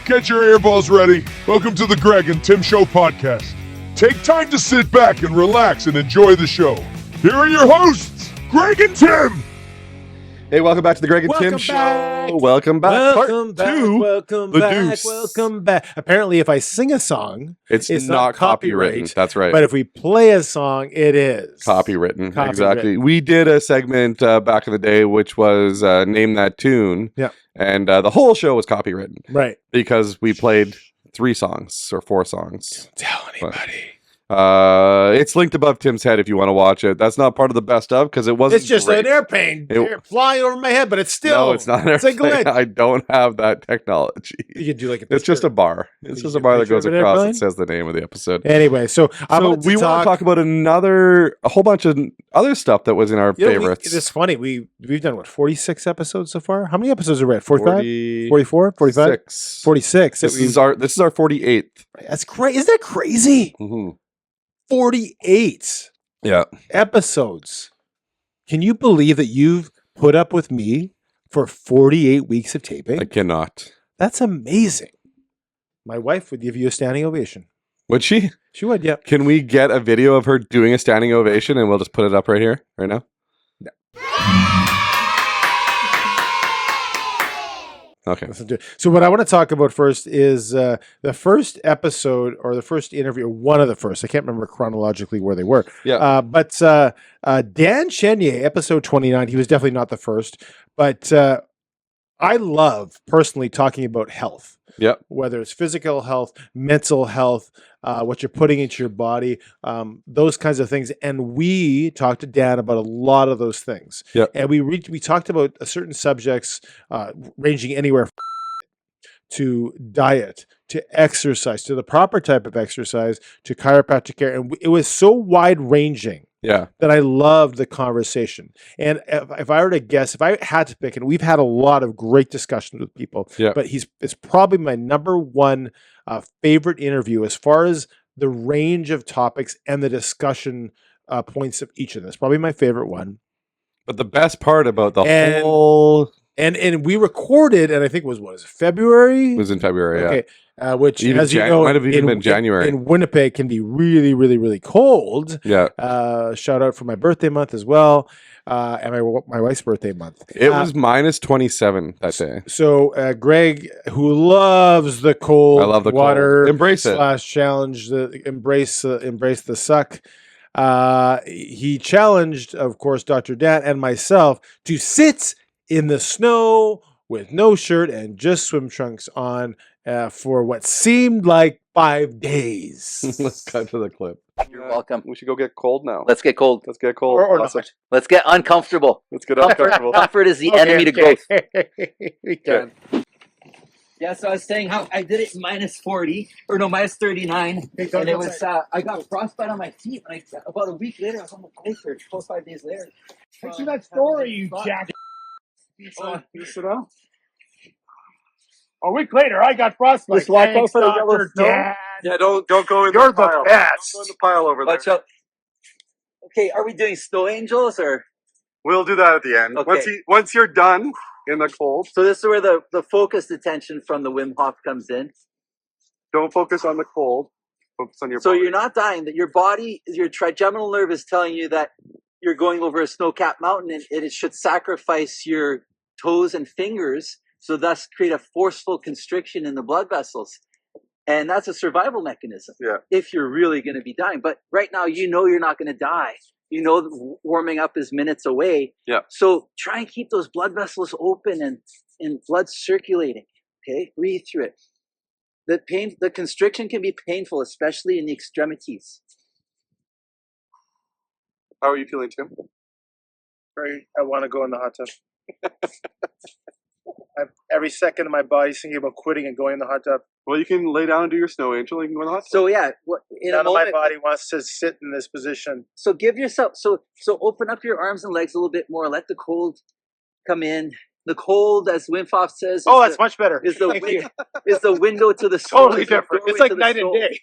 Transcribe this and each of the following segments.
Get your earballs ready. Welcome to the Gregg and Tim Show podcast. Take time to sit back and relax and enjoy the show. Here are your hosts, Gregg and Tim. Hey, welcome back to the Gregg and Tim Show. Welcome back. Welcome back. Apparently, if I sing a song, it's not copywritten. That's right. But if we play a song, it is copywritten. Exactly. We did a segment back in the day, which was Name That Tune. Yeah. And the whole show was copywritten. Right. Because we played 3 songs or 4 songs. Don't tell anybody. It's linked above Tim's head if you want to watch it. That's not part of the best of because it wasn't. It's just great. an airplane flying over my head, but it's still. No, it's not an airplane. It's a glitch. I don't have that technology. You can do like it's just a bar. It's just a bar that goes across and says the name of the episode. Anyway, so want to talk about a whole bunch of other stuff that was in our favorites. It's funny. We've done 46 episodes so far. How many episodes are we at? 45? 44? 45? 46. This is our 48th. That's great. Isn't that crazy? Mm-hmm. 48 episodes. Can you believe that you've put up with me for 48 weeks of taping? I cannot. That's amazing. My wife would give you a standing ovation. Would she? She would, yeah. Can we get a video of her doing a standing ovation and we'll just put it up right here, right now? No. Okay. So what I want to talk about first is the first episode or the first interview, or one of the first. I can't remember chronologically where they were. Yeah. But Dan Chenier, episode 29, he was definitely not the first. But I love personally talking about health. Yep. Whether it's physical health, mental health, what you're putting into your body, those kinds of things. And we talked to Dan about a lot of those things. Yep. And we talked about certain subjects ranging anywhere to diet, to exercise, to the proper type of exercise, to chiropractic care. And it was so wide ranging. Yeah, that I loved the conversation. And if I were to guess, if I had to pick, and we've had a lot of great discussions with people, but it's probably my number one favorite interview as far as the range of topics and the discussion points of each of them. It's probably my favorite one. But the best part about the whole... And we recorded, and I think it was February? It was in February, okay. Which, even as you know, might have even been January. In Winnipeg can be really, really, really cold. Yeah. Shout out for my birthday month as well, and my wife's birthday month. It was minus 27 that day. So Gregg, who loves the cold, I love the water, cold. Embrace it. Challenge embrace the suck. He challenged, of course, Dr. Dan and myself to sit in the snow with no shirt and just swim trunks on for what seemed like 5 days. Let's cut to the clip. You're welcome. We should go get cold now. Let's get cold. Let's get cold. Or awesome. Let's get uncomfortable. Let's get uncomfortable. Comfort is the enemy to growth. We can. Yeah, so I was saying how I did it minus 40, or no, minus 39, and it was, I got frostbite on my feet, and about a week later, I was on the coaster, 5 days later. I see that story, you jack. You sit down. A week later, I got frostbite. Just walk out for the yellow snow. Yeah, don't go in You're the pile. the best. Don't go in the pile over there. Watch out. Okay, are we doing snow angels or? We'll do that at the end. Okay. Once you're done in the cold. So this is where the focused attention from the Wim Hof comes in. Don't focus on the cold. Focus on your So body. you're not dying. That your body, your trigeminal nerve is telling you that you're going over a snow-capped mountain, and it should sacrifice your toes and fingers, so thus create a forceful constriction in the blood vessels. And that's a survival mechanism. Yeah. If you're really going to be dying. But right now, you know you're not going to die. You know warming up is minutes away. Yeah. So try and keep those blood vessels open and blood circulating. Okay? Breathe through it. The constriction can be painful, especially in the extremities. How are you feeling, Tim? I want to go in the hot tub. Every second of my body's thinking about quitting and going in the hot tub. Well, you can lay down and do your snow angel. You can go in the hot tub. So yeah, None of my body wants to sit in this position. So give yourself, so open up your arms and legs a little bit more. Let the cold come in. The cold, as Wim Hof says, That's much better. Is the window to the soul. Totally different. It's like night and day.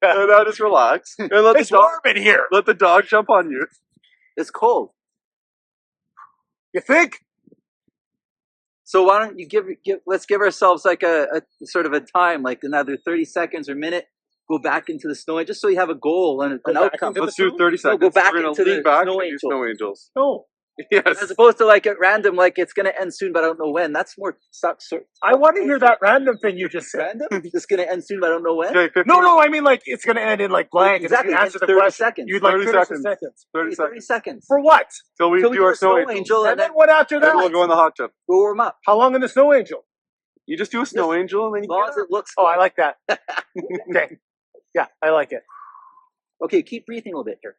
And now just relax. And let It's warm in here. Let the dog jump on you. It's cold. You think? So why don't you let's give ourselves like a sort of a time, like another 30 seconds or minute. Go back into the snow, just so you have a goal and an outcome. Let's do 30 seconds. No, go back We're gonna into lean the back snow and do angel. snow angels. No. Yes. As opposed to like at random, like it's gonna end soon, but I don't know when. That's more I want to hear that random thing you just said. random. It's gonna end soon, but I don't know when. Okay, 15. No, I mean like it's going to end in like blank. Exactly, And if you answer the 30 question, seconds. you'd like 30 30 seconds. seconds. 30 30 seconds. seconds. For what? Till we Till do our snow angel. And then what after Then we'll that? go in the hot tub. Go warm up. How long in the snow angel? You just do a snow angel and then As you long get as it looks. Oh, I good. like that. Okay. Yeah, I like it. Okay, keep breathing a little bit here.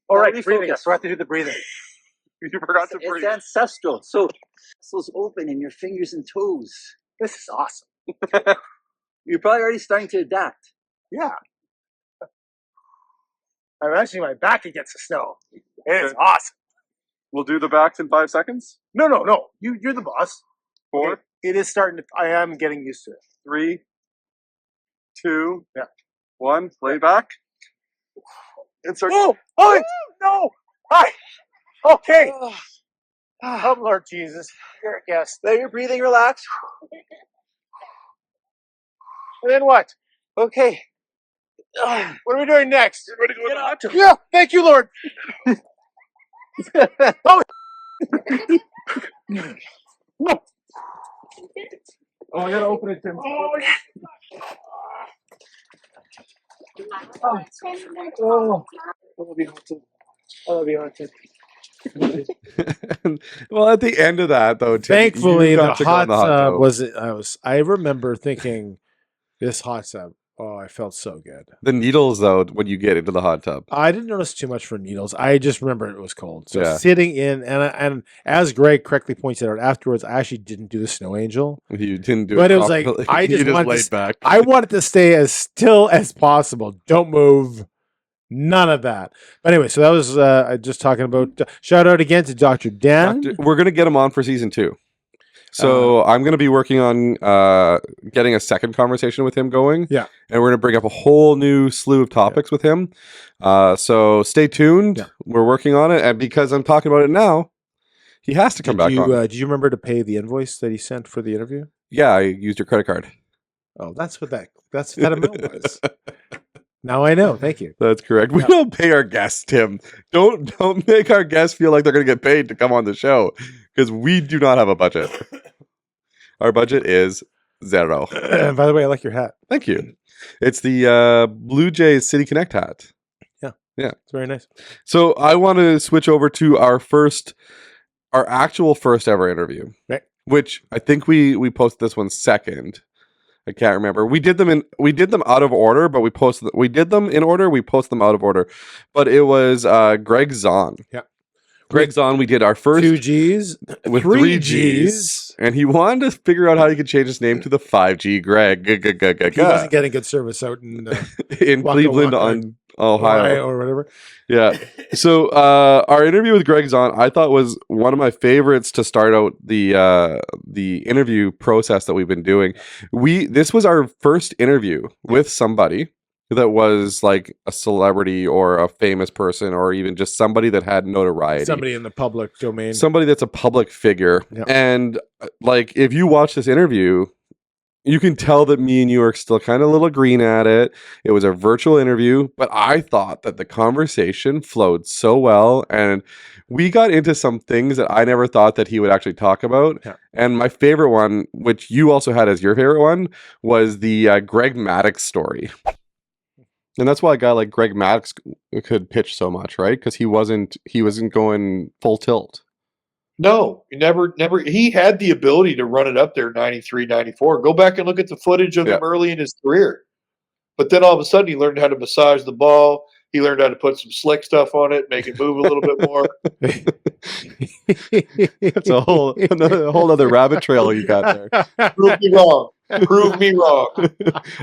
All Now right, breathing. I refocus. forgot to do the breathing. You forgot to It's breathe. ancestral. So muscles open in your fingers and toes. This is awesome. You're probably already starting to adapt. Yeah. I'm actually my back against the snow. It is awesome. We'll do the backs in 5 seconds. No. You're the boss. 4, Okay, it is starting to. I am getting used to it. 3, 2, Yeah. 1. Lay back. Insert. Oh no! Hi. Okay. Oh Lord Jesus, you're a guest. Let your breathing relax. And then what? Okay. What are we doing next? Ready to go in the hot tub. Yeah. Thank you, Lord. Oh. No. Oh, I gotta open it, Tim. Oh, I love you, Hunter. Well, at the end of that, though, Tim, Thankfully, you the got to go hot in the hot tub tub. I remember thinking, this hot tub. Oh, I felt so good. The needles, though, when you get into the hot tub. I didn't notice too much for needles. I just remember it was cold. So Yeah. sitting in, and as Gregg correctly pointed out afterwards, I actually didn't do the snow angel. You didn't do But it it was like, properly. I just you wanted laid to, back. I wanted to stay as still as possible. Don't move. None of that. But anyway, so that was just talking about. Shout out again to Dr. Dan. We're going to get him on for season 2. So I'm going to be working on getting a second conversation with him going. Yeah. And we're going to bring up a whole new slew of topics with him. So stay tuned. Yeah. We're working on it. And because I'm talking about it now, he has to come back on. Did you remember to pay the invoice that he sent for the interview? Yeah, I used your credit card. Oh, that's what that amount was. Now I know. Thank you. That's correct. We don't pay our guests, Tim. Don't make our guests feel like they're going to get paid to come on the show, because we do not have a budget. Our budget is 0. By the way, I like your hat. Thank you. It's the Blue Jays City Connect hat. Yeah. It's very nice. So I want to switch over to our actual first ever interview, right? Which I think we posted this one second. I can't remember. We did them out of order, but we did them in order. We posted them out of order, but it was Gregg Zaun. Yeah. Gregg Zaun. We did our first 2 G's with 3 G's, and he wanted to figure out how he could change his name to the 5G Greg. He wasn't getting good service out in in Cleveland, on Ohio or whatever. Yeah. So our interview with Gregg Zaun, I thought, was one of my favorites to start out the interview process that we've been doing. This was our first interview with somebody that was like a celebrity or a famous person, or even just somebody that had notoriety. Somebody in the public domain. Somebody that's a public figure. Yeah. And like, if you watch this interview, you can tell that me and you are still kind of a little green at it. It was a virtual interview, but I thought that the conversation flowed so well, and we got into some things that I never thought that he would actually talk about. Yeah. And my favorite one, which you also had as your favorite one, was the Greg Maddox story. And that's why a guy like Greg Maddox could pitch so much, right? Because he wasn't going full tilt. No, never. He had the ability to run it up there 93, 94. Go back and look at the footage of him early in his career. But then all of a sudden he learned how to massage the ball. He learned how to put some slick stuff on it, make it move a little bit more. It's a whole other rabbit trail you got there. Prove me wrong. Prove me wrong.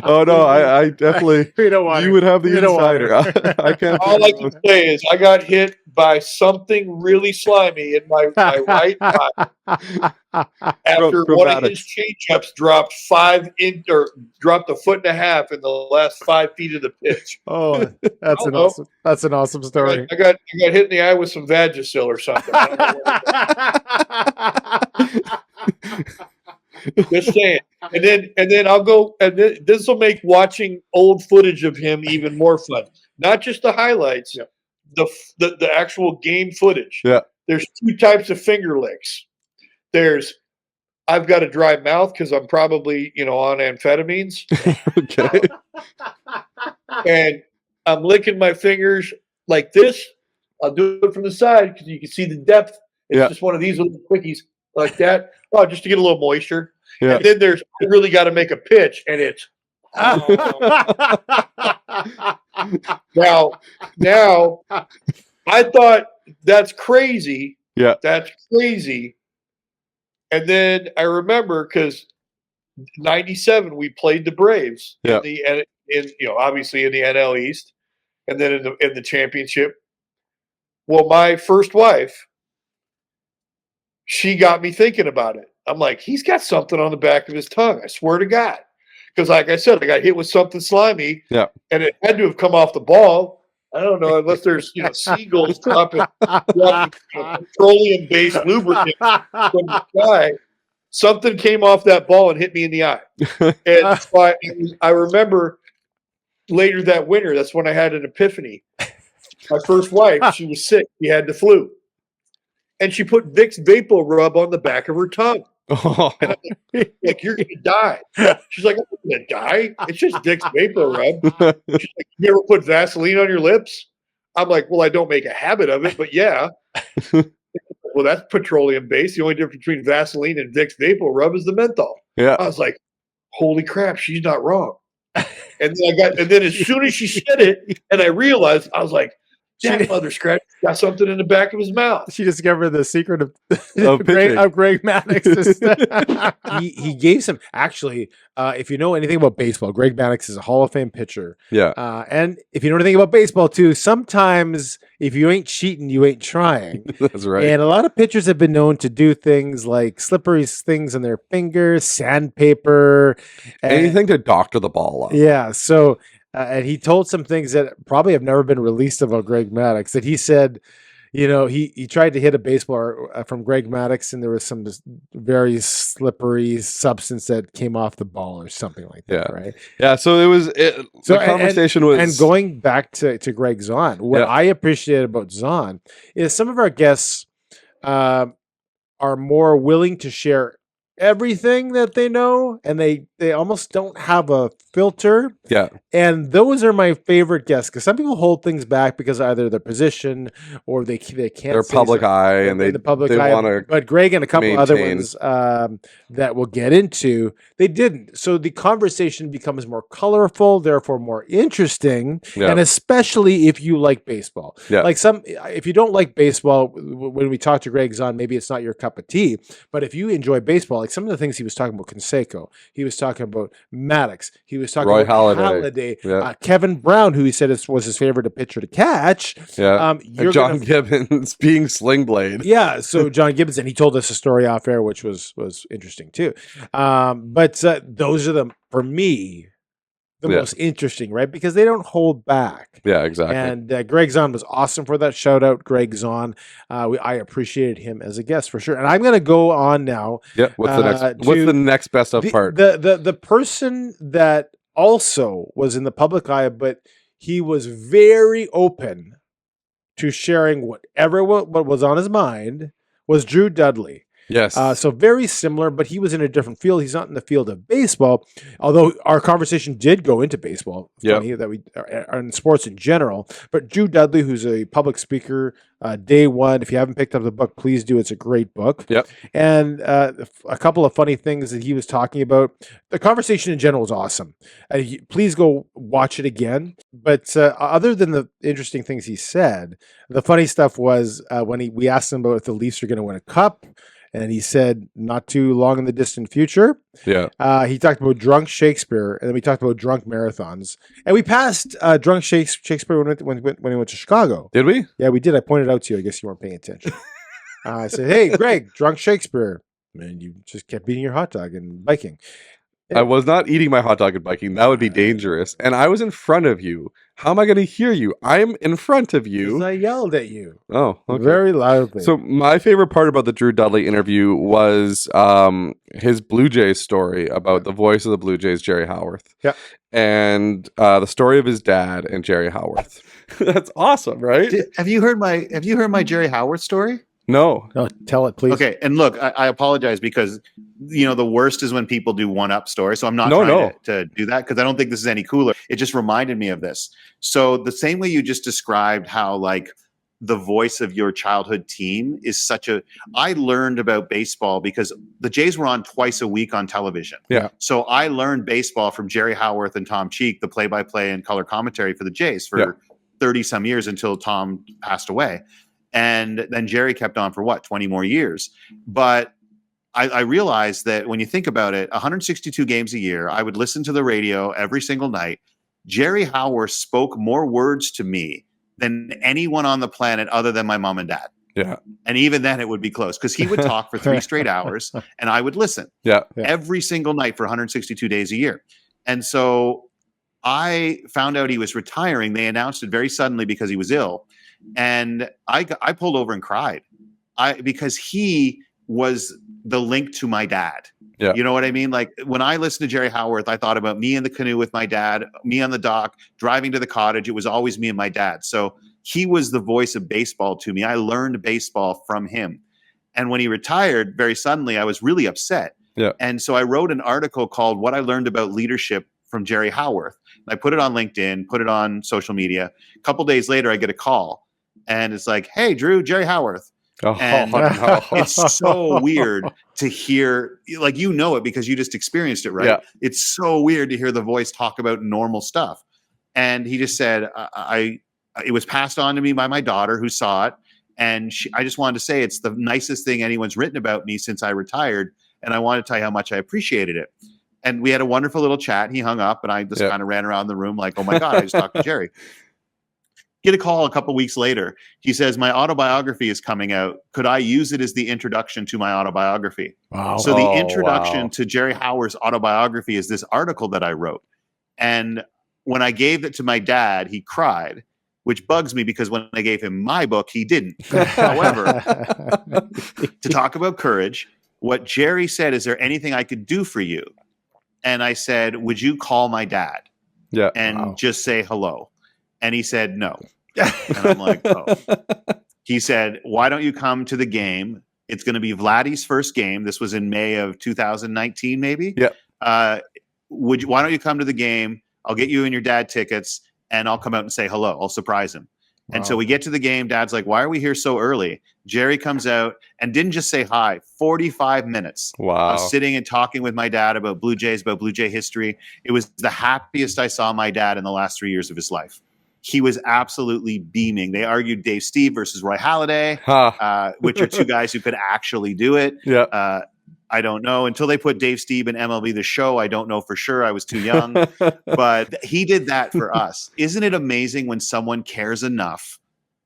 Oh no, I definitely. You would have the insider. I can't. All I can say is I got hit by something really slimy in my right eye after one of his changeups dropped 5 inch or dropped 1.5 feet in the last 5 feet of the pitch. Oh, that's an awesome story. I got hit in the eye with some Vagisil or something. Just saying. And then I'll go, and this will make watching old footage of him even more fun. Not just the highlights, the actual game footage. Yeah. There's two types of finger licks. There's I've got a dry mouth because I'm probably on amphetamines. Okay. And I'm licking my fingers like this. I'll do it from the side because you can see the depth. It's just one of these little quickies like that. Oh, just to get a little moisture. Yeah. And then there's I really got to make a pitch, and it's now I thought that's crazy. Yeah, that's crazy. And then I remember because '97 we played the Braves in obviously in the NL East, and then in the championship. Well, my first wife, she got me thinking about it. I'm like, he's got something on the back of his tongue. I swear to God, because like I said, I got hit with something slimy, and it had to have come off the ball. I don't know unless there's seagulls dropping petroleum-based lubricant from the sky. Something came off that ball and hit me in the eye. And so I remember later that winter, that's when I had an epiphany. My first wife, she was sick. She had the flu. And she put Vicks Vapor Rub on the back of her tongue. And I'm like, you're going to die. She's like, I'm not going to die. It's just Vicks Vapor Rub. She's like, you ever put Vaseline on your lips? I'm like, well, I don't make a habit of it, but yeah. Well, that's petroleum based. The only difference between Vaseline and Vicks Vapor Rub is the menthol. Yeah. I was like, holy crap, she's not wrong. And then as soon as she said it, and I realized, I was like, that mother scratch got something in the back of his mouth. She discovered the secret of Gregg Maddox. he gave some. Actually, if you know anything about baseball, Gregg Maddox is a Hall of Fame pitcher. Yeah. And if you know anything about baseball too, sometimes if you ain't cheating, you ain't trying. That's right. And a lot of pitchers have been known to do things like slippery things on their fingers, sandpaper, anything to doctor the ball up. Yeah. So. And he told some things that probably have never been released about Gregg Maddox. That he said, he tried to hit a baseball from Gregg Maddox, and there was some very slippery substance that came off the ball or something like that. Right? Yeah. So the conversation was. And going back to Greg Zaun, what I appreciate about Zaun is some of our guests are more willing to share everything that they know, and they almost don't have a filter. Yeah. And those are my favorite guests, because some people hold things back because either their position or they can't. They're public eye, and they want to. But Greg and a couple other ones that we'll get into, they didn't. So the conversation becomes more colorful, therefore more interesting, and especially if you like baseball. Yeah. Like if you don't like baseball, when we talk to Greg Zaun, maybe it's not your cup of tea. But if you enjoy baseball, like some of the things he was talking about, Canseco, he was talking about Maddox, he was talking about Halladay, Kevin Brown, who he said was his favorite pitcher to catch. Yeah, John Gibbons being Sling Blade. Yeah, so John Gibbons, and he told us a story off air, which was interesting too. But those are for me, the most interesting, right? Because they don't hold back. Yeah, exactly. And Greg Zaun was awesome for that shout out. Greg Zaun, I appreciated him as a guest for sure. And I'm going to go on now. Yeah. What's the next best of part? The person that also was in the public eye, but he was very open to sharing whatever what was on his mind, was Drew Dudley. Yes. So very similar, but he was in a different field. He's not in the field of baseball, although our conversation did go into baseball. That we are in sports in general. But Drew Dudley, who's a public speaker, day one. If you haven't picked up the book, please do. It's a great book. Yep. And a couple of funny things that he was talking about. The conversation in general was awesome. Please go watch it again. But other than the interesting things he said, the funny stuff was when we asked him about if the Leafs are going to win a cup. And he said, not too long in the distant future. Yeah. He talked about drunk Shakespeare, and then we talked about drunk marathons. And we passed drunk Shakespeare when he went to Chicago. Did we? Yeah, we did. I pointed out to you. I guess you weren't paying attention. I said, hey, Greg, drunk Shakespeare. And you just kept eating your hot dog and biking. I was not eating my hot dog and biking. That would be dangerous. And I was in front of you. How am I going to hear you? I'm in front of you. Because I yelled at you. Oh, okay. Very loudly. So my favorite part about the Drew Dudley interview was his Blue Jays story about the voice of the Blue Jays, Jerry Howarth. Yeah. And the story of his dad and Jerry Howarth. That's awesome, right? Have you heard my Jerry Howarth story? No. No, tell it, please. Okay, and look, I apologize because the worst is when people do one-up stories. So I'm not trying to do that because I don't think this is any cooler. It just reminded me of this. So the same way you just described how like the voice of your childhood team is I learned about baseball because the Jays were on twice a week on television. Yeah. So I learned baseball from Jerry Howarth and Tom Cheek, the play-by-play and color commentary for the Jays for 30 some years until Tom passed away. And then Jerry kept on for 20 more years. But I realized that when you think about it, 162 games a year, I would listen to the radio every single night. Jerry Howarth spoke more words to me than anyone on the planet other than my mom and dad. Yeah. And even then it would be close because he would talk for 3 straight hours and I would listen every single night for 162 days a year. And so I found out he was retiring. They announced it very suddenly because he was ill. And I pulled over and cried because he was the link to my dad. Yeah. You know what I mean? Like when I listened to Jerry Howarth, I thought about me in the canoe with my dad, me on the dock, driving to the cottage. It was always me and my dad. So he was the voice of baseball to me. I learned baseball from him. And when he retired very suddenly, I was really upset. Yeah. And so I wrote an article called What I Learned About Leadership from Jerry Howarth. I put it on LinkedIn, put it on social media. A couple days later, I get a call and it's like, "Hey, Drew, Jerry Howarth." And it's so weird to hear, like, it because you just experienced it, right? Yeah. It's so weird to hear the voice talk about normal stuff. And he just said, it was passed on to me by my daughter who saw it. And I just wanted to say it's the nicest thing anyone's written about me since I retired. And I wanted to tell you how much I appreciated it. And we had a wonderful little chat. He hung up and I just kind of ran around the room like, oh my God, I just talked to Jerry. Get a call a couple weeks later. He says, my autobiography is coming out. Could I use it as the introduction to my autobiography? Wow. So the introduction to Jerry Howarth's autobiography is this article that I wrote. And when I gave it to my dad, he cried, which bugs me because when I gave him my book, he didn't. However, to talk about courage, what Jerry said, is there anything I could do for you? And I said, would you call my dad? Yeah. And just say hello. And he said, no. And I'm like, oh. He said, why don't you come to the game? It's going to be Vladdy's first game. This was in May of 2019, maybe. Yeah. Why don't you come to the game? I'll get you and your dad tickets and I'll come out and say hello. I'll surprise him. And so we get to the game. Dad's like, why are we here so early? Jerry comes out and didn't just say hi. 45 minutes of sitting and talking with my dad about Blue Jays, about Blue Jay history. It was the happiest I saw my dad in the last 3 years of his life. He was absolutely beaming. They argued Dave Steve versus Roy Halladay, which are two guys who could actually do it. Yeah. I don't know. Until they put Dave Steve in MLB The Show, I don't know for sure. I was too young. But he did that for us. Isn't it amazing when someone cares enough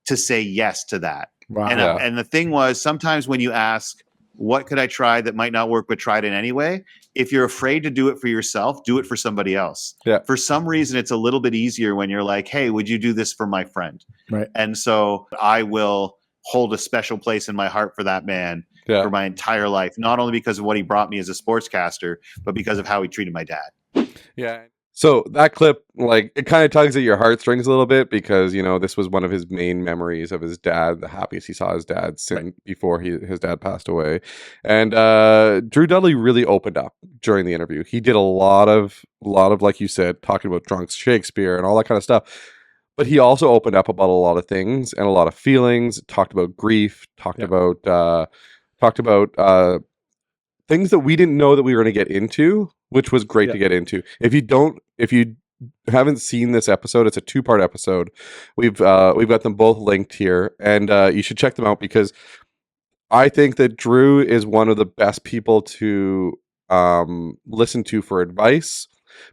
to say yes to that? Wow. And the thing was, sometimes when you ask, what could I try that might not work, but tried it anyway? If you're afraid to do it for yourself, do it for somebody else. Yeah. For some reason, it's a little bit easier when you're like, hey, would you do this for my friend? Right. And so I will hold a special place in my heart for that man for my entire life, not only because of what he brought me as a sportscaster, but because of how he treated my dad. Yeah. So that clip, like, it kind of tugs at your heartstrings a little bit because, you know, this was one of his main memories of his dad, the happiest he saw his dad since before his dad passed away. And Drew Dudley really opened up during the interview. He did a lot of, like you said, talking about drunk Shakespeare and all that kind of stuff. But he also opened up about a lot of things and a lot of feelings, talked about grief, talked about things that we didn't know that we were going to get into, which was great to get into. If you haven't seen this episode, it's a 2-part episode. We've got them both linked here, and you should check them out because I think that Drew is one of the best people to listen to for advice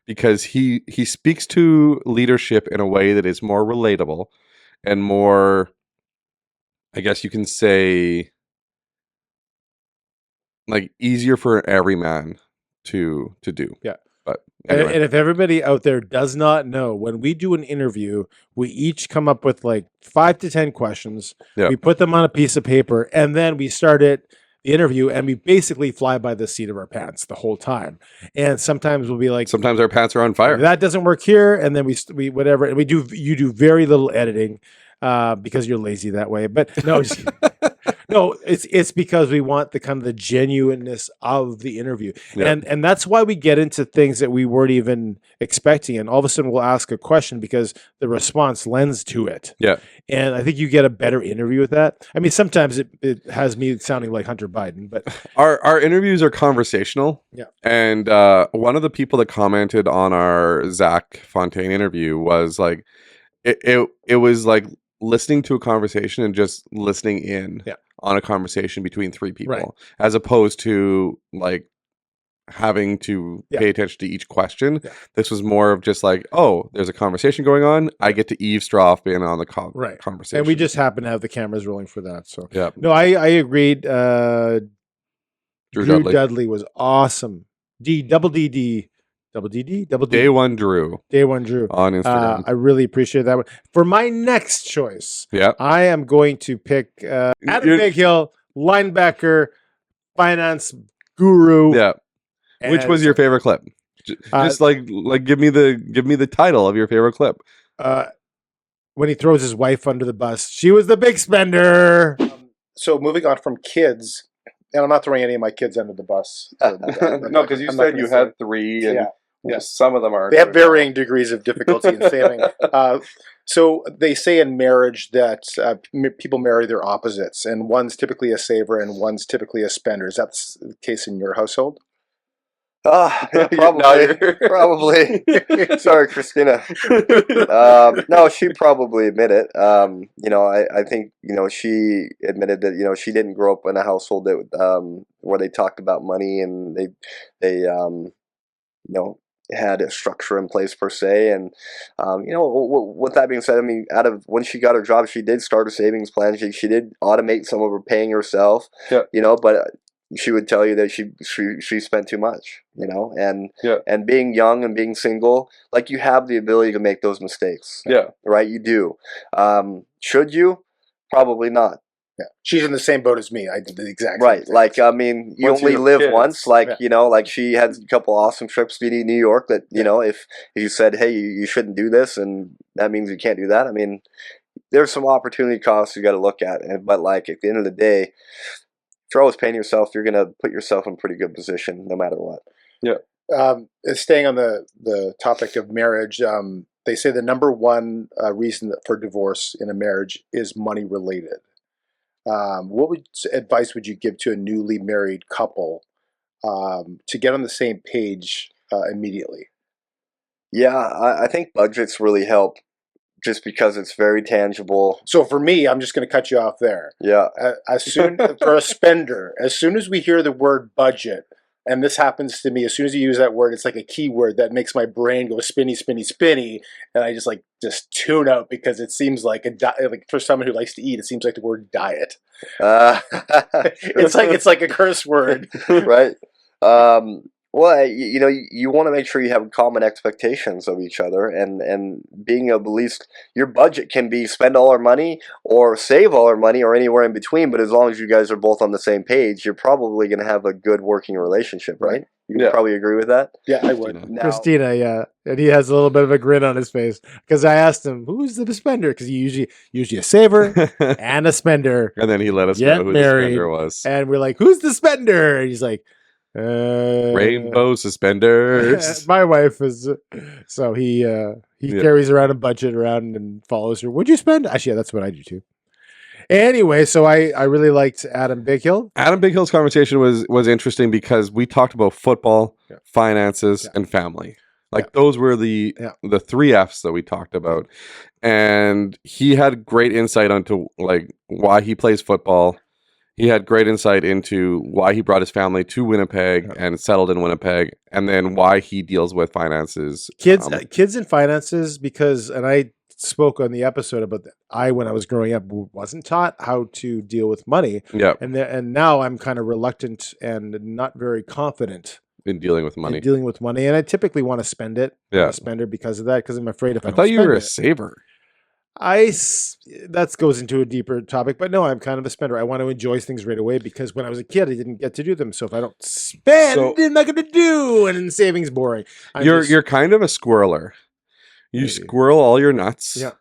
because he speaks to leadership in a way that is more relatable and more, I guess you can say, like, easier for every man to do. Yeah. But And anyway. if everybody out there does not know, when we do an interview, we each come up with like 5 to 10 questions. Yeah. We put them on a piece of paper, and then we start the interview, and we basically fly by the seat of our pants the whole time. And sometimes we'll be like, sometimes our pants are on fire. that doesn't work here, and then we whatever, and you do very little editing because you're lazy that way. But no, no, it's because we want the kind of the genuineness of the interview. Yeah. And that's why we get into things that we weren't even expecting. And all of a sudden we'll ask a question because the response lends to it. Yeah. And I think you get a better interview with that. I mean, sometimes it has me sounding like Hunter Biden, but our interviews are conversational. Yeah. And one of the people that commented on our Zach Fontaine interview was like, it was like listening to a conversation and just listening in on a conversation between 3 people, Right. as opposed to like having to pay attention to each question. Yeah. This was more of just like, oh, there's a conversation going on. I get to eavesdrop in on the conversation. And we just happen to have the cameras rolling for that. So yeah. no, I agreed. Drew Dudley. was awesome. Double D. Day one Drew on Instagram. I really appreciate that one. For my next choice, I am going to pick Adam Bighill, linebacker, finance guru. Yeah. Which was your favorite clip? Just like give me the title of your favorite clip. When he throws his wife under the bus. She was the big spender. So moving on from kids, and I'm not throwing any of my kids under the bus. No, because you said you had 3, and some of them are. They have varying degrees of difficulty in failing. So they say in marriage that people marry their opposites, and one's typically a saver and one's typically a spender. Is that the case in your household? Probably. Sorry, Christina. No, she probably admit it. I think she admitted that she didn't grow up in a household that where they talked about money, and they had a structure in place per se. And with that being said, I mean, out of when she got her job, she did start a savings plan. She did automate some of her paying herself. Yeah. But she would tell you that she spent too much, and being young and being single, like, you have the ability to make those mistakes. Yeah. Right. You do. Should you? Probably not. Yeah. She's in the same boat as me. I did the exact right. same thing. Like, I mean, you only live once. Like, like she had a couple awesome trips to New York that, if you said, hey, you shouldn't do this, and that means you can't do that. I mean, there's some opportunity costs you got to look at. But like, at the end of the day, if you're always paying yourself, you're going to put yourself in a pretty good position no matter what. Yeah. Staying on the topic of marriage, they say the number one reason for divorce in a marriage is money related. What advice would you give to a newly married couple to get on the same page immediately? Yeah, I think budgets really help, just because it's very tangible. So for me, I'm just going to cut you off there. Yeah. For a spender, as soon as we hear the word budget, and this happens to me, as soon as you use that word, it's like a keyword that makes my brain go spinny, spinny, spinny, and I just tune out, because it seems like like for someone who likes to eat, it seems like the word diet. It's like a curse word, right? Well, you want to make sure you have common expectations of each other, and being able, at least your budget can be spend all our money or save all our money or anywhere in between. But as long as you guys are both on the same page, you're probably going to have a good working relationship, right? You would probably agree with that. Yeah, I would. Now, Christina, yeah, and he has a little bit of a grin on his face, because I asked him, "Who's the spender?" Because he usually a saver and a spender, and then he let us know who the spender was, and we're like, "Who's the spender?" And he's like, rainbow suspenders. My wife is, so he carries around a budget around and follows her. What'd you spend? Actually, yeah, that's what I do too. Anyway, so I really liked Adam Bighill. Adam Bighill's conversation was interesting because we talked about football, finances, and family. Like those were the 3 F's that we talked about, and he had great insight onto like why he plays football. He had great insight into why he brought his family to Winnipeg and settled in Winnipeg, and then why he deals with finances. Kids and finances, because, and I spoke on the episode about that. When I was growing up, wasn't taught how to deal with money. Yeah. And now I'm kind of reluctant and not very confident in dealing with money. And I typically want to spend it. Yeah. I'm a spender because of that, because I'm afraid if I I don't thought you were a spend saver. that goes into a deeper topic, but no, I'm kind of a spender. I want to enjoy things right away because when I was a kid, I didn't get to do them. So if I don't spend, I'm not going to do. And savings boring. You're kind of a squirreler. You Maybe. squirrel all your nuts. Yeah.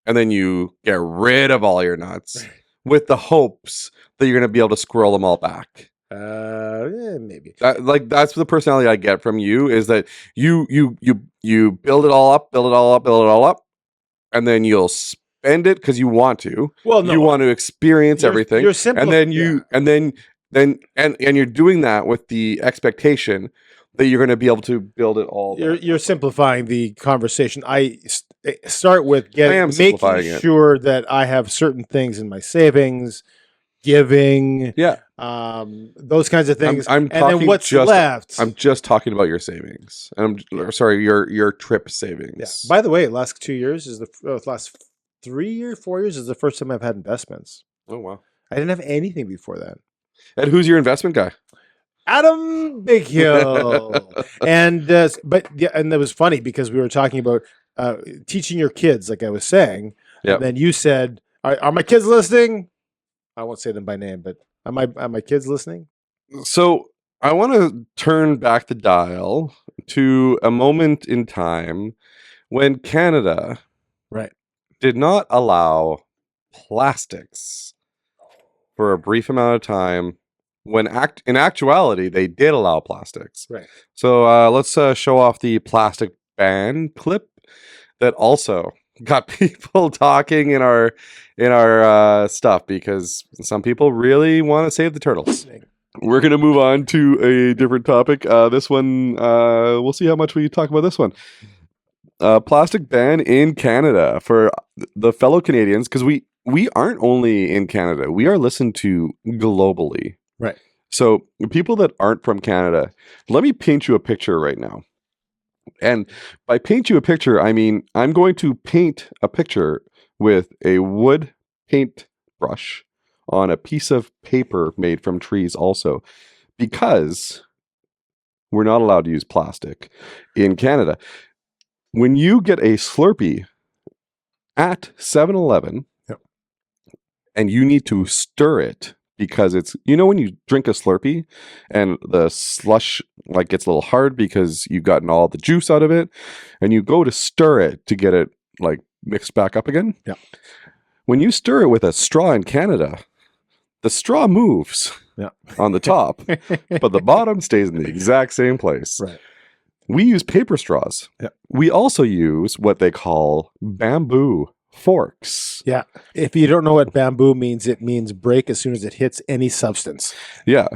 And then you get rid of all your nuts with the hopes that you're going to be able to squirrel them all back. Maybe. That's the personality I get from you, is that you build it all up, and then you'll spend it because you want to. Well, no, you want to experience everything, you're simple, and then you're doing that with the expectation that you're going to be able to build it all. You're simplifying the conversation. I start with making sure that I have certain things in my savings, giving, those kinds of things. I'm and then what's left? I'm just talking about your savings. Sorry, your trip savings. Yeah. By the way, last 2 years is last 4 years is the first time I've had investments. Oh wow! I didn't have anything before that. And who's your investment guy? Adam Bighill. And that was funny because we were talking about teaching your kids, like I was saying. Yeah. And then you said, "Are my kids listening?" I won't say them by name, but are my kids listening? So I want to turn back the dial to a moment in time when Canada, did not allow plastics for a brief amount of time. When in actuality, they did allow plastics. Right. So let's show off the plastic ban clip that also got people talking in our stuff, because some people really want to save the turtles. We're going to move on to a different topic. This one, we'll see how much we talk about this one. Plastic ban in Canada for the fellow Canadians, because we aren't only in Canada. We are listened to globally. Right. So people that aren't from Canada, let me paint you a picture right now. And by paint you a picture, I mean, I'm going to paint a picture with a wood paint brush on a piece of paper made from trees also, because we're not allowed to use plastic in Canada. When you get a Slurpee at 7-Eleven, and you need to stir it, because it's, when you drink a Slurpee and the slush gets a little hard because you've gotten all the juice out of it, and you go to stir it to get it mixed back up again. Yeah. When you stir it with a straw in Canada, the straw moves on the top, but the bottom stays in the exact same place. Right. We use paper straws. Yeah. We also use what they call bamboo forks. Yeah. If you don't know what bamboo means, it means break as soon as it hits any substance. Yeah.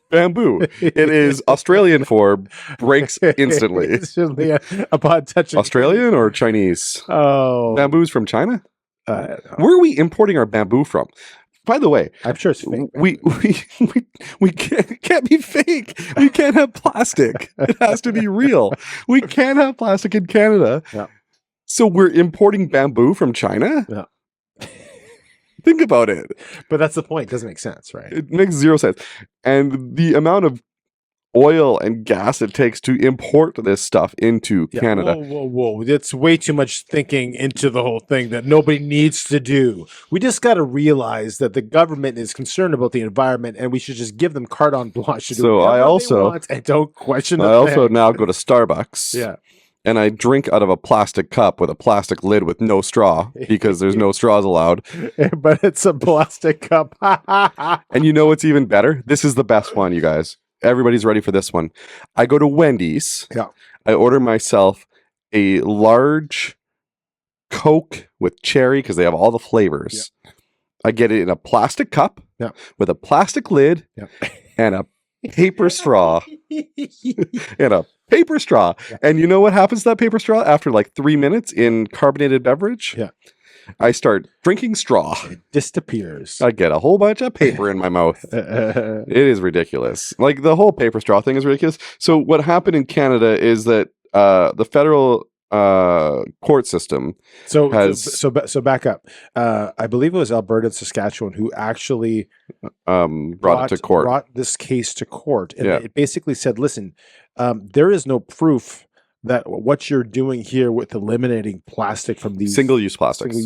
Bamboo. It is Australian for breaks instantly. Instantly upon touching. Australian or Chinese? Oh. Bamboo's from China? Where are we importing our bamboo from? By the way, I'm sure it's fake. We can't be fake. We can't have plastic. It has to be real. We can't have plastic in Canada. Yeah. So we're importing bamboo from China? Yeah. Think about it. But that's the point. It doesn't make sense, right? It makes zero sense. And the amount of oil and gas it takes to import this stuff into Canada. Whoa. That's way too much thinking into the whole thing that nobody needs to do. We just got to realize that the government is concerned about the environment, and we should just give them carte blanche to do whatever they want and don't question the also now go to Starbucks. Yeah. And I drink out of a plastic cup with a plastic lid with no straw, because there's no straws allowed. But it's a plastic cup. And you know what's even better? This is the best one, you guys. Everybody's ready for this one. I go to Wendy's. Yeah. I order myself a large Coke with cherry, because they have all the flavors. Yeah. I get it in a plastic cup with a plastic lid and a paper straw. And a paper straw. Yeah. And you know what happens to that paper straw after 3 minutes in carbonated beverage? Yeah. I start drinking straw. It disappears. I get a whole bunch of paper in my mouth. It is ridiculous. The whole paper straw thing is ridiculous. So what happened in Canada is that the federal court system So has back up. I believe it was Alberta and Saskatchewan who actually brought it to court. Brought this case to court, and Yeah. it basically said, "Listen, there is no proof that what you're doing here with eliminating plastic from these Single-use plastics.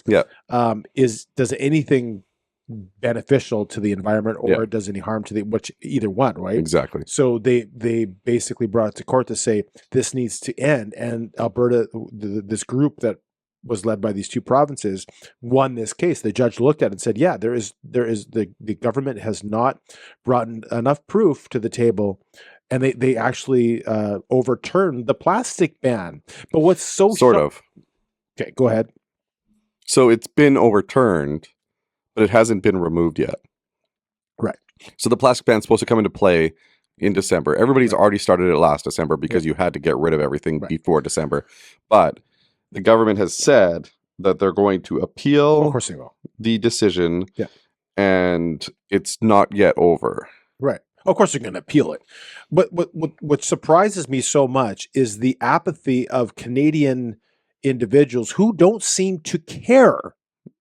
Yeah. Does anything beneficial to the environment or Yeah. does any harm to either one, right?" Exactly. So they basically brought it to court to say this needs to end, and Alberta, this group that was led by these two provinces, won this case. The judge looked at it and said, "Yeah, there is the government has not brought enough proof to the table." And they actually overturned the plastic ban. But what's so sort of okay? Go ahead. So it's been overturned, but it hasn't been removed yet. Right. So the plastic ban is supposed to come into play in December. Everybody's already started it last December because you had to get rid of everything before December. But the government has said that they're going to appeal Of course they will. the decision. Yeah. And it's not yet over. Right. Of course they're going to appeal it. But what surprises me so much is the apathy of Canadian individuals who don't seem to care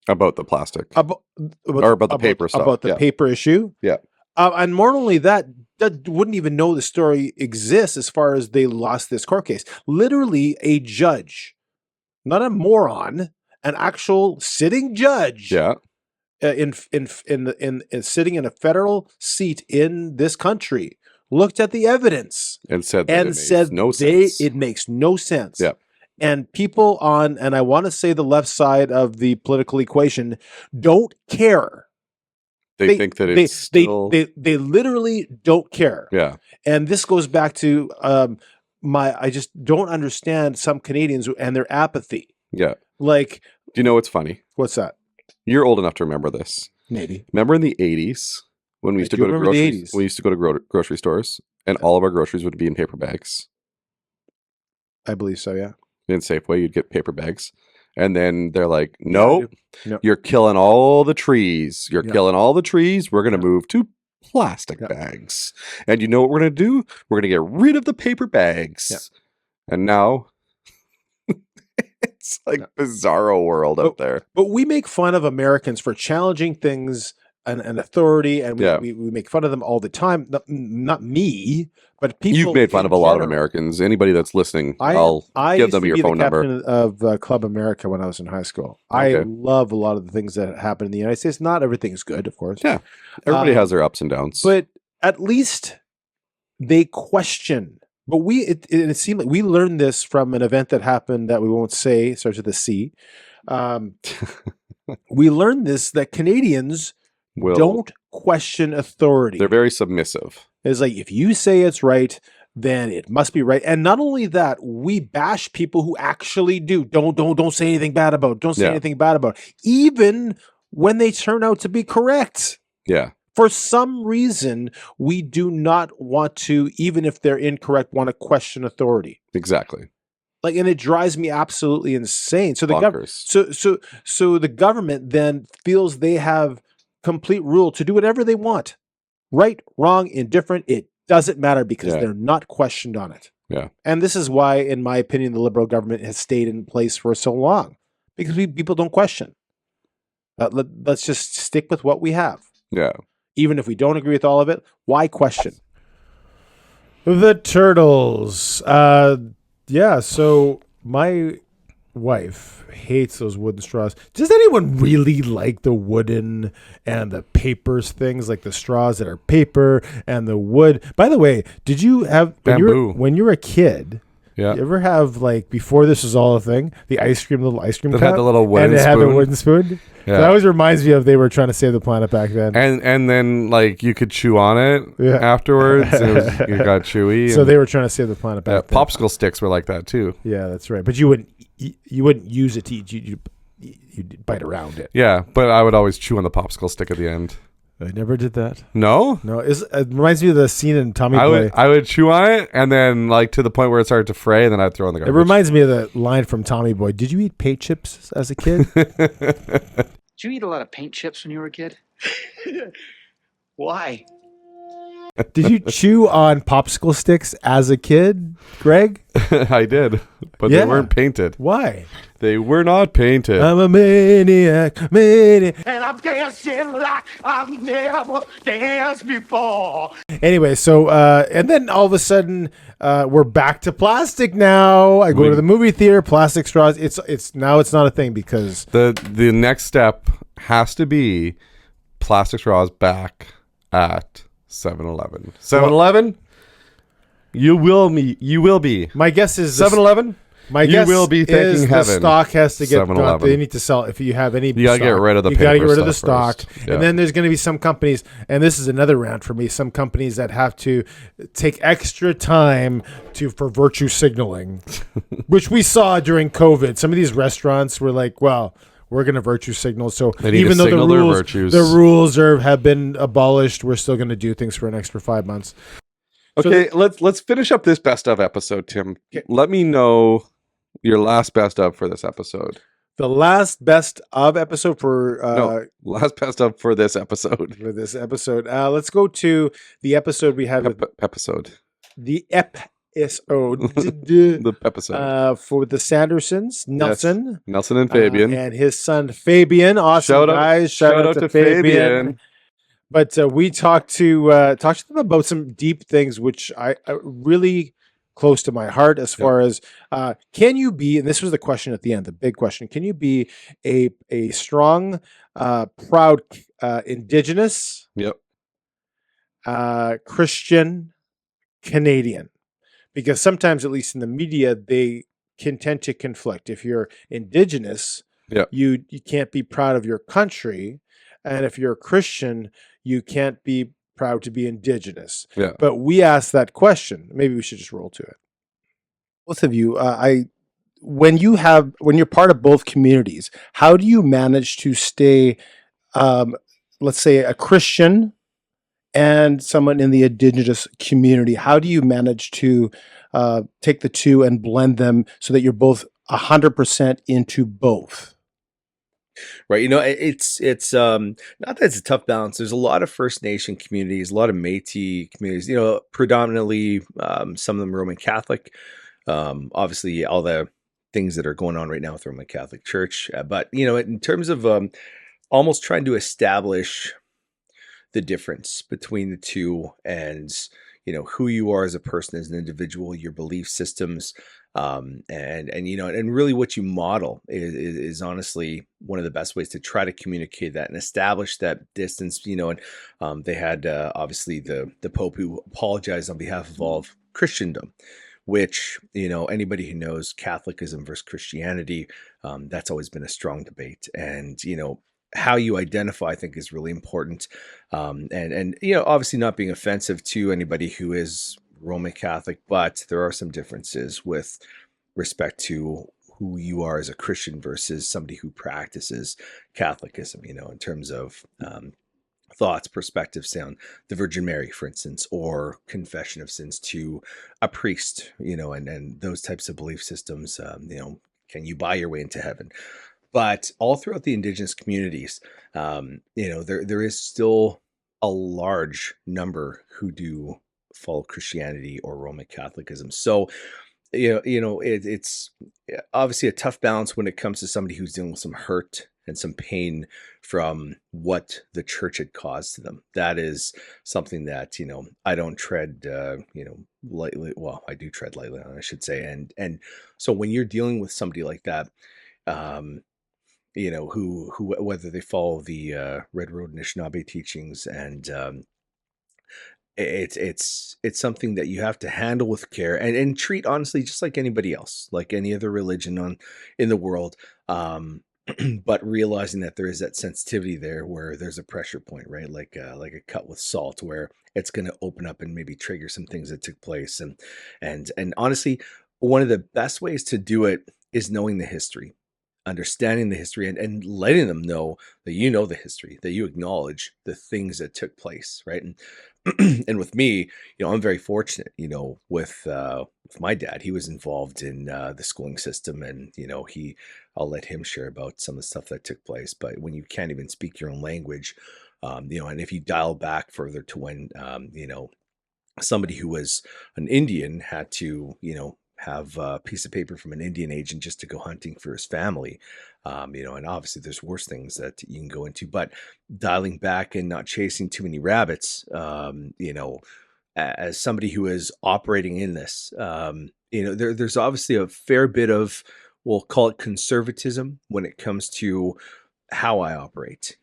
About the plastic. about the paper stuff. About the paper issue. Yeah. And more than only that wouldn't even know the story exists as far as they lost this court case. Literally a judge, not a moron, an actual sitting judge. Yeah. In sitting in a federal seat in this country, looked at the evidence and said no sense. It makes no sense. Yeah. And people on, and I want to say the left side of the political equation, don't care. They think that it's still... they literally don't care. Yeah. And this goes back to I just don't understand some Canadians and their apathy. Yeah. Like, do you know what's funny? What's that? You're old enough to remember this. Maybe. Remember in the 80s when we used to go to grocery stores and all of our groceries would be in paper bags? I believe so, yeah. In Safeway, you'd get paper bags. And then they're like, no, no. You're killing all the trees. You're killing all the trees. We're going to move to plastic bags. And you know what we're going to do? We're going to get rid of the paper bags. Yeah. And now... It's like bizarro world out there. But we make fun of Americans for challenging things and authority, and we make fun of them all the time. Not me, but people. You've made fun of a lot of Americans. Anybody that's listening, I'll give them your phone number. I used to be the captain of Club America when I was in high school. Okay. I love a lot of the things that happen in the United States. Not everything is good, of course. Yeah, everybody has their ups and downs. But at least they question. But it seemed like we learned this from an event that happened that we won't say, starts with a C. We learned this, that Canadians don't question authority. They're very submissive. It's like, if you say it's right, then it must be right. And not only that, we bash people who actually do. Don't say anything bad about it. Don't say anything bad about it. Even when they turn out to be correct. Yeah. For some reason, we do not want to, even if they're incorrect, want to question authority. Exactly. Like, and it drives me absolutely insane. So the government, so the government then feels they have complete rule to do whatever they want, right, wrong, indifferent. It doesn't matter because they're not questioned on it. Yeah. And this is why, in my opinion, the Liberal government has stayed in place for so long, because people don't question. Let's just stick with what we have. Yeah. Even if we don't agree with all of it, why question? The turtles. So my wife hates those wooden straws. Does anyone really like the wooden and the papers things, like the straws that are paper and the wood? By the way, did you have when you were a kid? Yeah. You ever have, like, before this was all a thing, the little ice cream that cup had the little wooden and it spoon. had the wooden spoon? Yeah. That always reminds me of they were trying to save the planet back then. And then, like, you could chew on it afterwards. It got chewy. So they were trying to save the planet back then. Popsicle sticks were like that too. Yeah, that's right. But you wouldn't use it to eat. You'd bite around it. Yeah, but I would always chew on the popsicle stick at the end. I never did that. No? It reminds me of the scene in Tommy Boy. I would chew on it, and then, like, to the point where it started to fray, and then I'd throw in the garbage. It reminds me of the line from Tommy Boy. Did you eat paint chips as a kid? Did you eat a lot of paint chips when you were a kid? Why? Did you chew on popsicle sticks as a kid, Greg? I did, but Yeah. they weren't painted. Why? They were not painted. I'm a maniac. And I'm dancing like I've never danced before. Anyway, so and then all of a sudden we're back to plastic now. I go to the movie theater, plastic straws. It's now it's not a thing because the next step has to be plastic straws back at 7-Eleven. 7-Eleven, you will be. My guess is 7-Eleven. My you guess will be thanking is heaven. the stock has to get 7-Eleven. They need to sell. If you have any, You gotta get rid of the You got to get paper rid of the stuff stock, first. Yeah. and then there's going to be some companies, and this is another round for me. Some companies that have to take extra time for virtue signaling, which we saw during COVID. Some of these restaurants were like, well, we're going to virtue signal. So They need even to though signal their virtues. the rules have been abolished, we're still going to do things for an extra 5 months. Okay, let's finish up this best of episode, Tim. Okay. Let me know your last best of for this episode. The last best of episode for last best of for this episode. For this episode, let's go to the episode we have. Episode. The episode. The episode. For the Sandersons, Nelson. Yes. Nelson and Fabian. And his son, Fabian. Awesome, guys. Shout out to Fabian. But we talked to them about some deep things, which I really close to my heart as far as can you be, and this was the question at the end, the big question, can you be a strong, proud Indigenous, Christian Canadian? Because sometimes, at least in the media, they can tend to conflict. If you're Indigenous, you can't be proud of your country, and if you're a Christian, you can't be proud to be Indigenous. But we asked that question. Maybe we should just roll to it. Both of you, when you're part of both communities, how do you manage to stay, let's say, a Christian and someone in the Indigenous community? How do you manage to take the two and blend them so that you're both 100% into both? Right. You know, it's not that it's a tough balance. There's a lot of First Nation communities, a lot of Métis communities, you know, predominantly some of them Roman Catholic. Obviously, all the things that are going on right now with the Roman Catholic Church. But, you know, in terms of almost trying to establish the difference between the two and, you know, who you are as a person, as an individual, your belief systems, and you know, and really what you model is honestly one of the best ways to try to communicate that and establish that distance, you know. And they had obviously the Pope who apologized on behalf of all of Christendom, which, you know, anybody who knows Catholicism versus Christianity, that's always been a strong debate. And, you know, how you identify, I think, is really important. And you know, obviously not being offensive to anybody who is Roman Catholic, but there are some differences with respect to who you are as a Christian versus somebody who practices Catholicism, you know, in terms of thoughts, perspectives on the Virgin Mary, for instance, or confession of sins to a priest, you know, and those types of belief systems. You know, can you buy your way into heaven? But all throughout the Indigenous communities, you know, there is still a large number who do follow Christianity or Roman Catholicism. So, you know, it's obviously a tough balance when it comes to somebody who's dealing with some hurt and some pain from what the church had caused to them. That is something that, you know, I don't tread, you know, lightly. Well, I do tread lightly on, I should say. And so when you're dealing with somebody like that, you know, who whether they follow the Red Road Anishinaabe teachings, and it's something that you have to handle with care and treat honestly just like anybody else, like any other religion in the world. But realizing that there is that sensitivity there where there's a pressure point, right? Like a cut with salt, where it's going to open up and maybe trigger some things that took place. And honestly, one of the best ways to do it is knowing the history, understanding the history, and letting them know that you know the history, that you acknowledge the things that took place, right? And and with me, you know, I'm very fortunate, you know, with my dad. He was involved in the schooling system, and, you know, I'll let him share about some of the stuff that took place. But when you can't even speak your own language, you know, and if you dial back further to when, you know, somebody who was an Indian had to, have a piece of paper from an Indian agent just to go hunting for his family. And obviously there's worse things that you can go into, but dialing back and not chasing too many rabbits, as somebody who is operating in this, there's obviously a fair bit of, we'll call it conservatism when it comes to how I operate,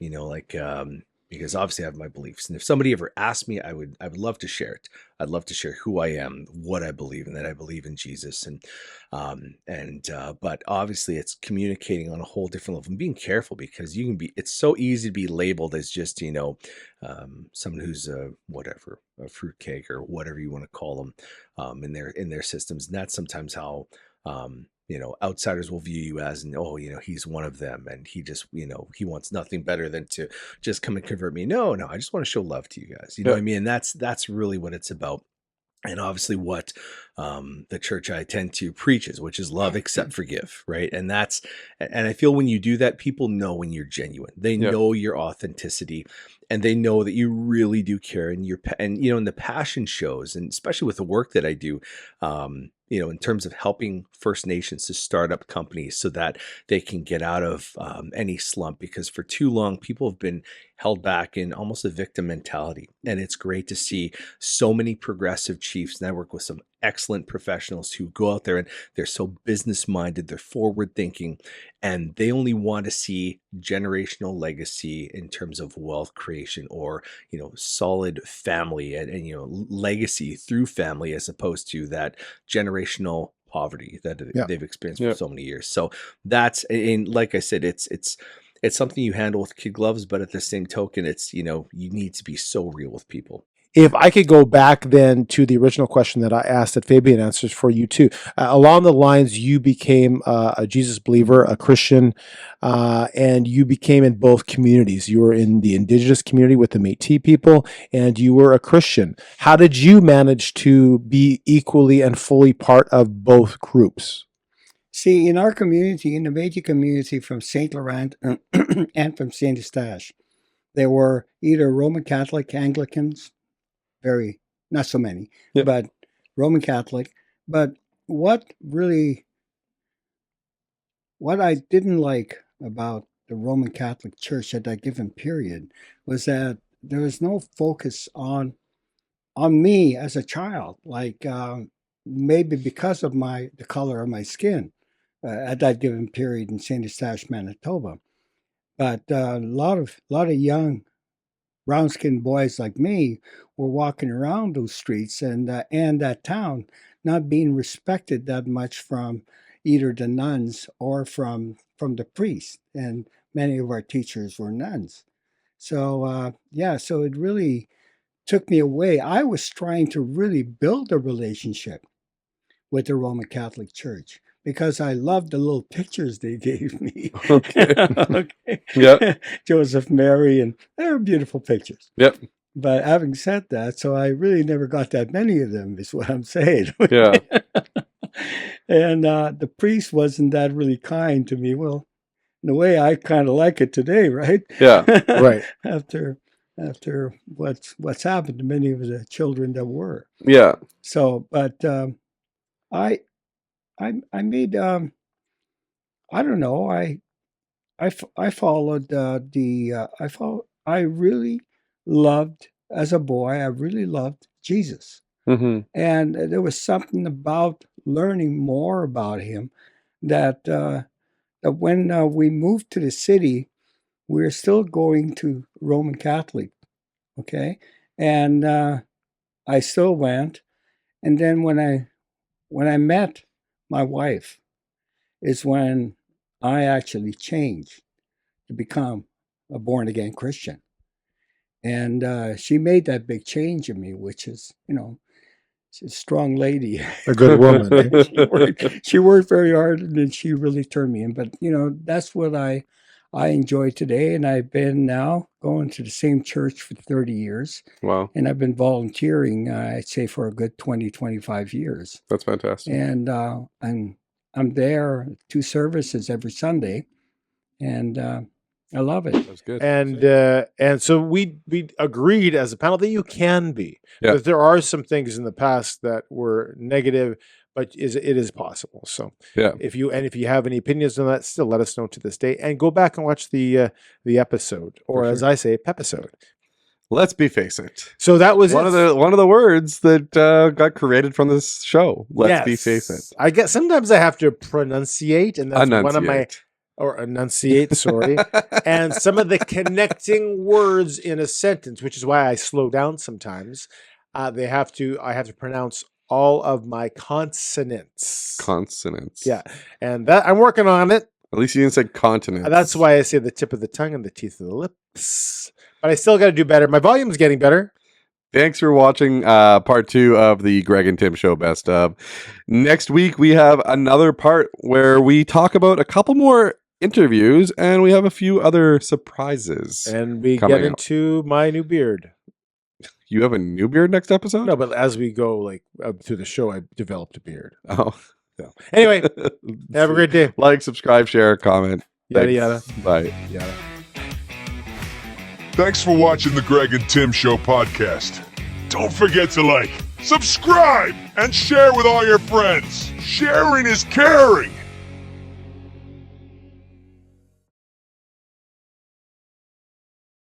because obviously I have my beliefs. And if somebody ever asked me, I would love to share it. I'd love to share who I am, what I believe, and that I believe in Jesus. But obviously it's communicating on a whole different level and being careful, because it's so easy to be labeled as just, someone who's a fruitcake or whatever you want to call them, in their systems. And that's sometimes how, outsiders will view you as, and he's one of them, and he just, he wants nothing better than to just come and convert me. No, I just want to show love to you guys. You know what I mean? And that's really what it's about. And obviously what the church I tend to preaches, which is love, accept, forgive, right? And I feel when you do that, people know when you're genuine. They know your authenticity, and they know that you really do care, and and the passion shows, and especially with the work that I do, in terms of helping First Nations to start up companies so that they can get out of any slump, because for too long people have been held back in almost a victim mentality. And it's great to see so many progressive chiefs. And I work with some excellent professionals who go out there and they're so business minded, they're forward thinking, and they only want to see generational legacy in terms of wealth creation, or solid family and legacy through family, as opposed to that generational poverty that they've experienced for so many years. So that's, and like I said, it's something you handle with kid gloves, but at the same token, it's, you need to be so real with people. If I could go back then to the original question that I asked that Fabian answers for you too, along the lines, you became a Jesus believer, a Christian, and you became in both communities. You were in the Indigenous community with the Métis people, and you were a Christian. How did you manage to be equally and fully part of both groups? See, in our community, in the Métis community from St. Laurent and from Saint Eustache, there were either Roman Catholic, Anglicans, not so many, but Roman Catholic. But what I didn't like about the Roman Catholic Church at that given period was that there was no focus on me as a child, like maybe because of the color of my skin at that given period in Saint Eustache, Manitoba. But a lot of young brown-skinned boys like me were walking around those streets and that town, not being respected that much from either the nuns or from the priests. And many of our teachers were nuns. So so it really took me away. I was trying to really build a relationship with the Roman Catholic Church, because I loved the little pictures they gave me. Okay. Yep. Joseph, Mary, and they were beautiful pictures. Yep. But having said that, so I really never got that many of them, is what I'm saying. Yeah. And the priest wasn't that really kind to me. Well, in a way, I kind of like it today, right? Yeah. Right. After what's happened to many of the children that were. Yeah. So, but I made I don't know, I followed I really loved, as a boy, I really loved Jesus. Mm-hmm. And there was something about learning more about him that when we moved to the city, we were still going to Roman Catholic, okay? And I still went. And then when I met my wife is when I actually changed to become a born-again Christian. And she made that big change in me, which is, she's a strong lady. A good woman. She worked very hard, and then she really turned me in. But, that's what I enjoy today. And I've been now going to the same church for 30 years. Wow. And I've been volunteering, I'd say, for a good 20, 25 years. That's fantastic. And I'm there 2 services every Sunday. And I love it. That's good. And so we agreed as a panel that you can be. Yeah. Because there are some things in the past that were negative, but it is possible. So Yeah. if you have any opinions on that, still let us know to this day, and go back and watch the episode, or as I say, pepisode. Let's be face it. So that was one of the words that got created from this show. Let's be face it. I guess sometimes I have to pronunciate, and that's one of my enunciate. Sorry, and some of the connecting words in a sentence, which is why I slow down sometimes. I have to pronounce all of my consonants. Yeah, and that I'm working on it. At least you didn't say continent. That's why I say the tip of the tongue and the teeth of the lips. But I still got to do better. My volume's getting better. Thanks for watching part 2 of the Gregg and Tim Show Best Of. Next week, we have another part where we talk about a couple more interviews, and we have a few other surprises. And we get into my new beard. You have a new beard next episode? No, but as we go through the show, I developed a beard. Oh. So, anyway, have a great day. Like, subscribe, share, comment. Yada, yada. Bye. Yada. Thanks for watching the Gregg and Tim Show podcast. Don't forget to like, subscribe, and share with all your friends. Sharing is caring.